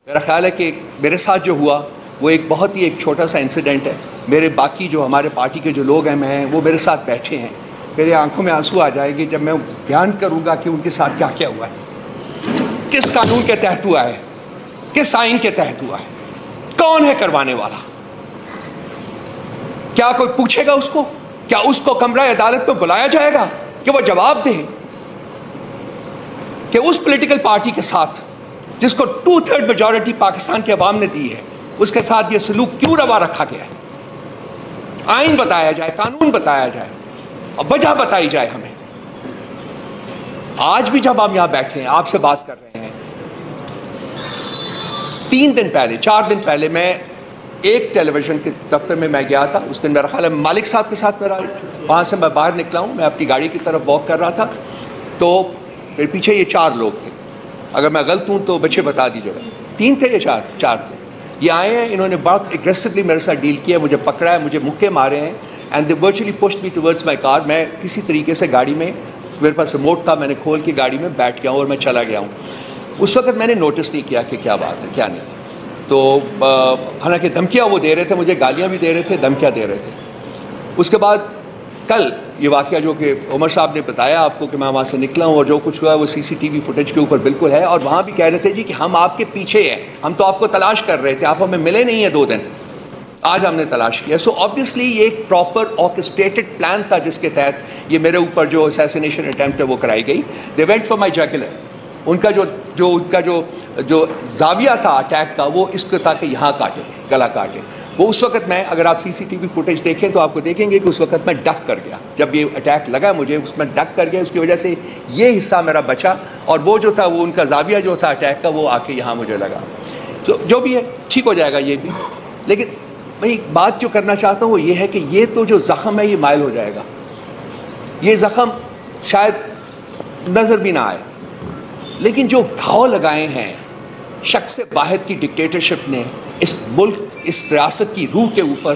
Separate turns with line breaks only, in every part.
میرا خیال ہے کہ میرے ساتھ جو ہوا وہ ایک بہت ہی ایک چھوٹا سا انسیڈنٹ ہے. میرے باقی جو ہمارے پارٹی کے جو لوگ ہیں وہ میرے ساتھ بیٹھے ہیں. میرے آنکھوں میں آنسو آ جائے گی جب میں بیان کروں گا کہ ان کے ساتھ کیا کیا ہوا ہے, کس قانون کے تحت ہوا ہے, کس آئین کے تحت ہوا ہے, کون ہے کروانے والا. کیا کوئی پوچھے گا اس کو؟ کیا اس کو کمرہ عدالت میں بلایا جائے گا کہ وہ جواب دے کہ اس پولیٹیکل پارٹی کے ساتھ جس کو 2/3 میجورٹی پاکستان کے عوام نے دی ہے اس کے ساتھ یہ سلوک کیوں روا رکھا گیا ہے؟ آئین بتایا جائے, قانون بتایا جائے اور وجہ بتائی جائے ہمیں. آج بھی جب ہم یہاں بیٹھے ہیں آپ سے بات کر رہے ہیں, 4 دن پہلے میں ایک ٹیلی ویژن کے دفتر میں گیا تھا. اس دن میرا خیال ہے مالک صاحب کے ساتھ میرا, وہاں سے میں باہر نکلا ہوں, میں اپنی گاڑی کی طرف واک کر رہا تھا تو میرے پیچھے یہ 4 لوگ تھے. اگر میں غلط ہوں تو بچے بتا دیجیے گا. 3 تھے یا 4 تھے. یہ آئے ہیں, انہوں نے بہت ایگریسولی میرے ساتھ ڈیل کیا, مجھے پکڑا ہے, مجھے مکے مارے ہیں and they virtually pushed me towards my car. میں کسی طریقے سے گاڑی میں, میرے پاس ریموٹ تھا, میں نے کھول کے گاڑی میں بیٹھ گیا ہوں اور میں چلا گیا ہوں. اس وقت میں نے نوٹس نہیں کیا کہ کیا بات ہے کیا نہیں. تو حالانکہ دھمکیاں وہ دے رہے تھے, مجھے گالیاں بھی دے رہے تھے, دھمکیاں دے رہے تھے. اس کے بعد کل یہ واقعہ جو کہ عمر صاحب نے بتایا آپ کو کہ میں وہاں سے نکلا ہوں اور جو کچھ ہوا ہے وہ CCTV فوٹیج کے اوپر بالکل ہے. اور وہاں بھی کہہ رہے تھے جی کہ ہم آپ کے پیچھے ہیں, ہم تو آپ کو تلاش کر رہے تھے, آپ ہمیں ملے نہیں ہیں 2 دن, آج ہم نے تلاش کیا. سو آبویسلی یہ ایک پراپر آرکسٹریٹڈ پلان تھا جس کے تحت یہ میرے اوپر جو اسیسینیشن اٹیمپٹ ہے وہ کرائی گئی. They went for my جاگولر. ان کا جو زاویہ تھا اٹیک کا وہ اس کو تھا کہ یہاں کاٹے, گلا کاٹے. وہ اس وقت میں, اگر آپ CCTV فوٹیج دیکھیں تو آپ کو دیکھیں گے کہ اس وقت میں ڈک کر گیا. جب یہ اٹیک لگا مجھے اس میں ڈک کر گیا, اس کی وجہ سے یہ حصہ میرا بچا اور وہ جو تھا وہ ان کا زاویہ جو تھا اٹیک کا وہ آ کے یہاں مجھے لگا. تو جو بھی ہے ٹھیک ہو جائے گا یہ بھی. لیکن میں بات جو کرنا چاہتا ہوں وہ یہ ہے کہ یہ تو جو زخم ہے یہ مائل ہو جائے گا. یہ زخم شاید نظر بھی نہ آئے, لیکن جو گھاؤ لگائے ہیں شخص واحد کی ڈکٹیٹرشپ نے اس ملک, اس ریاست کی روح کے اوپر,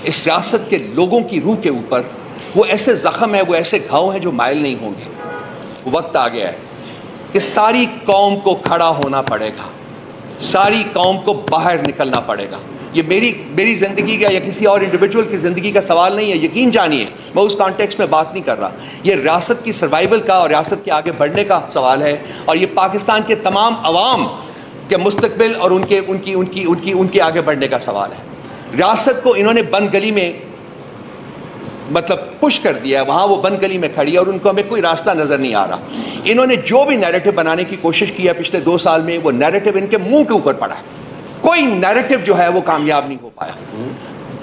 اس ریاست کے لوگوں کی روح کے اوپر, وہ ایسے زخم ہے, وہ ایسے گھاؤ ہیں جو مائل نہیں ہوں گے. وقت آ گیا ہے کہ ساری قوم کو کھڑا ہونا پڑے گا, ساری قوم کو باہر نکلنا پڑے گا. یہ میری زندگی کا یا کسی اور انڈیویجول کی زندگی کا سوال نہیں ہے, یقین جانیے میں اس کانٹیکس میں بات نہیں کر رہا. یہ ریاست کی سروائیول کا اور ریاست کے آگے بڑھنے کا سوال ہے, اور یہ پاکستان کے تمام عوام کے مستقبل اور ان کے آگے بڑھنے کا سوال ہے. ریاست کو انہوں نے بند گلی میں مطلب پش کر دیا ہے, وہاں وہ بند گلی میں کھڑی ہے اور ان کو ہمیں کوئی راستہ نظر نہیں آ رہا. انہوں نے جو بھی نیریٹو بنانے کی کوشش کی ہے پچھلے 2 سال میں, وہ نیریٹو ان کے منہ کے اوپر پڑا ہے. کوئی نیریٹو جو ہے وہ کامیاب نہیں ہو پایا.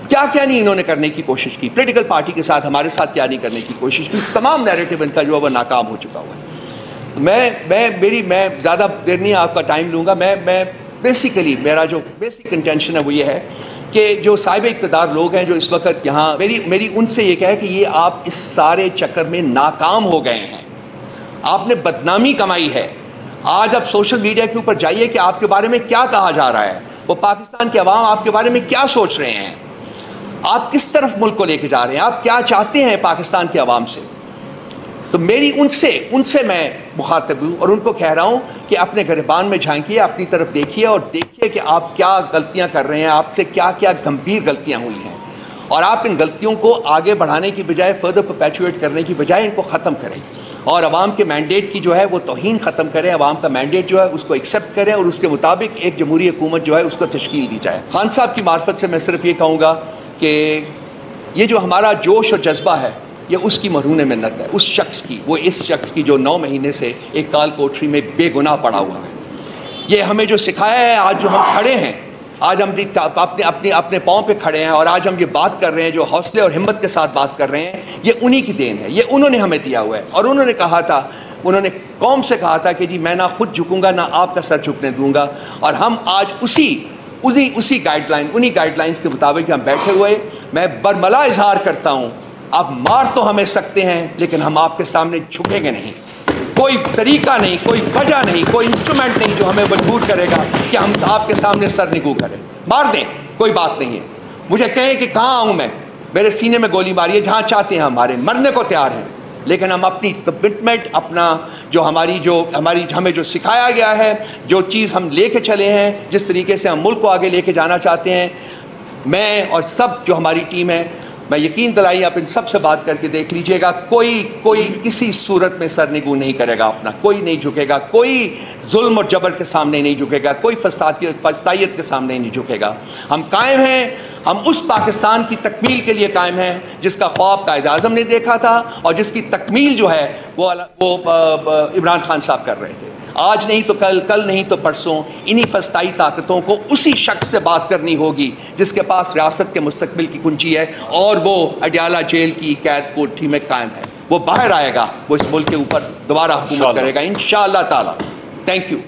کیا نہیں انہوں نے کرنے کی کوشش کی, پولیٹیکل پارٹی کے ساتھ ہمارے ساتھ کیا نہیں کرنے کی کوشش کی, تمام نیریٹو ان کا جو ہے وہ ناکام ہو چکا ہوا ہے. میں زیادہ دیر نہیں آپ کا ٹائم لوں گا. میں بیسیکلی میرا جو بیسک انٹینشن ہے وہ یہ ہے کہ جو صاحب اقتدار لوگ ہیں جو اس وقت یہاں, میری ان سے یہ کہے کہ یہ آپ اس سارے چکر میں ناکام ہو گئے ہیں, آپ نے بدنامی کمائی ہے. آج آپ سوشل میڈیا کے اوپر جائیے کہ آپ کے بارے میں کیا کہا جا رہا ہے, وہ پاکستان کے عوام آپ کے بارے میں کیا سوچ رہے ہیں, آپ کس طرف ملک کو لے کے جا رہے ہیں, آپ کیا چاہتے ہیں پاکستان کے عوام سے. تو میری ان سے میں مخاطب ہوں اور ان کو کہہ رہا ہوں کہ اپنے گریبان میں جھانکیے, اپنی طرف دیکھیے اور دیکھیے کہ آپ کیا غلطیاں کر رہے ہیں, آپ سے کیا گمبھیر غلطیاں ہوئی ہیں, اور آپ ان غلطیوں کو آگے بڑھانے کی بجائے, فردر پرپیچویٹ کرنے کی بجائے ان کو ختم کریں اور عوام کے مینڈیٹ کی جو ہے وہ توہین ختم کریں. عوام کا مینڈیٹ جو ہے اس کو ایکسیپٹ کریں اور اس کے مطابق ایک جمہوری حکومت جو ہے اس کو تشکیل دی جائے. خان صاحب کی معرفت سے میں صرف یہ کہوں گا کہ یہ جو ہمارا جوش اور جذبہ ہے یہ اس کی مرہون منت ہے, اس شخص کی, وہ اس شخص کی جو 9 مہینے سے ایک کال کوٹری میں بے گناہ پڑا ہوا ہے. یہ ہمیں جو سکھایا ہے, آج جو ہم کھڑے ہیں, آج ہم اپنے پاؤں پہ کھڑے ہیں اور آج ہم یہ بات کر رہے ہیں, جو حوصلے اور ہمت کے ساتھ بات کر رہے ہیں, یہ انہی کی دین ہے, یہ انہوں نے ہمیں دیا ہوا ہے. اور انہوں نے کہا تھا, انہوں نے قوم سے کہا تھا کہ جی میں نہ خود جھکوں گا نہ آپ کا سر جھکنے دوں گا, اور ہم آج اسی گائیڈ لائنز کے مطابق ہم بیٹھے ہوئے. میں برملا اظہار کرتا ہوں, آپ مار تو ہمیں سکتے ہیں لیکن ہم آپ کے سامنے جھکیں گے نہیں. کوئی طریقہ نہیں, کوئی وجہ نہیں, کوئی انسٹرومنٹ نہیں جو ہمیں مجبور کرے گا کہ ہم آپ کے سامنے سر نگو کریں. مار دیں, کوئی بات نہیں ہے. مجھے کہیں کہ کہاں آؤں میں, میرے سینے میں گولی ماری ہے, جہاں چاہتے ہیں ہمارے, مرنے کو تیار ہیں. لیکن ہم اپنی کمٹمنٹ، اپنا ہمیں جو سکھایا گیا ہے، جو چیز ہم لے کے چلے ہیں، جس طریقے سے ہم ملک کو آگے لے کے جانا چاہتے ہیں، میں اور سب جو ہماری ٹیم ہے، میں یقین دلائی آپ ان سب سے بات کر کے دیکھ لیجئے گا، کوئی کسی صورت میں سرنگو نہیں کرے گا اپنا، کوئی نہیں جھکے گا، کوئی ظلم اور جبر کے سامنے نہیں جھکے گا، کوئی فسطائیت کے سامنے نہیں جھکے گا. ہم قائم ہیں، ہم اس پاکستان کی تکمیل کے لیے قائم ہیں جس کا خواب قائد اعظم نے دیکھا تھا، اور جس کی تکمیل جو ہے وہ عمران خان صاحب کر رہے تھے. آج نہیں تو کل نہیں تو پرسوں انہی فسطائی طاقتوں کو اسی شخص سے بات کرنی ہوگی جس کے پاس ریاست کے مستقبل کی کنجی ہے، اور وہ اڈیالہ جیل کی قید کوٹھی میں قائم ہے. وہ باہر آئے گا، وہ اس ملک کے اوپر دوبارہ حکومت کرے گا انشاءاللہ تعالی. Thank you.